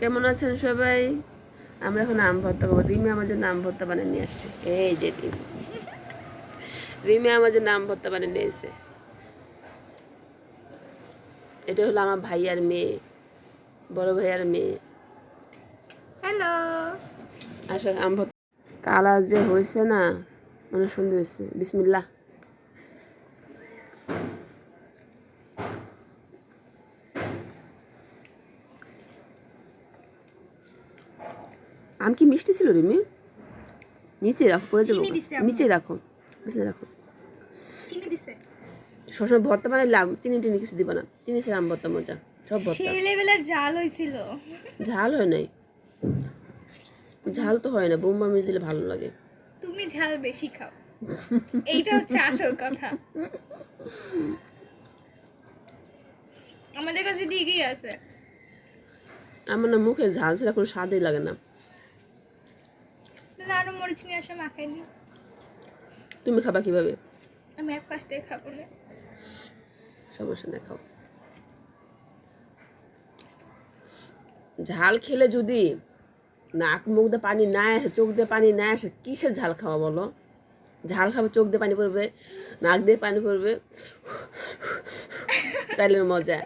কেমন আছেন সবাই? আমরা এখন আম ভর্তা করবো। রিমি আমার জন্য আম ভর্তা বানিয়ে নিয়ে আসছে। এই যে রিমি আমার জন্য আম ভর্তা বানিয়ে নিয়ে এসে। এটা হলো আমার ভাইয়ার মেয়ে, বড় ভাইয়ার মেয়ে। হ্যালো। আসলে আম ভর্তা কালার যে হয়েছে না, অনেক সুন্দর হয়েছে। বিসমিল্লাহ। আম কি মিষ্টি ছিল রিমি? নিচে রাখো, পড়ে যাবো। নিচে রাখো, বিছানায় রাখো। চিনি দিছে। সবসময় ভর্তা বানাইলাম, চিনি টিনি কিছু দিবা না। চিনি ছিল আম ভর্তা মজা, সব ভর্তা। সেই লেভেলের জাল হইছিল। ঝাল হয় নাই, ঝাল তো হয় না, বোম্বা মরিচ দিলে ভালো লাগে। তুমি ঝাল বেশি খাও, এইটা হচ্ছে আসল কথা। আমাদের কাছে ঠিকই আছে। আমার না মুখে ঝাল ছাড়া কোনো স্বাদই লাগে না। আরো মরিচ নিয়ে আসে মাখাই নি। তুমি খাবা কিভাবে? আমি এক পাশ থেকে খাবো না। সমস্যা না, খাও। ঝাল খেলে যদি নাক মুখ দিয়ে পানি না আসে, চোখ দিয়ে পানি না আসে, কিসের ঝাল খাওয়া বলো? ঝাল খাবে, চোখ দিয়ে পানি পড়বে, নাক দিয়ে পানি পড়বে, তাইলে মজা।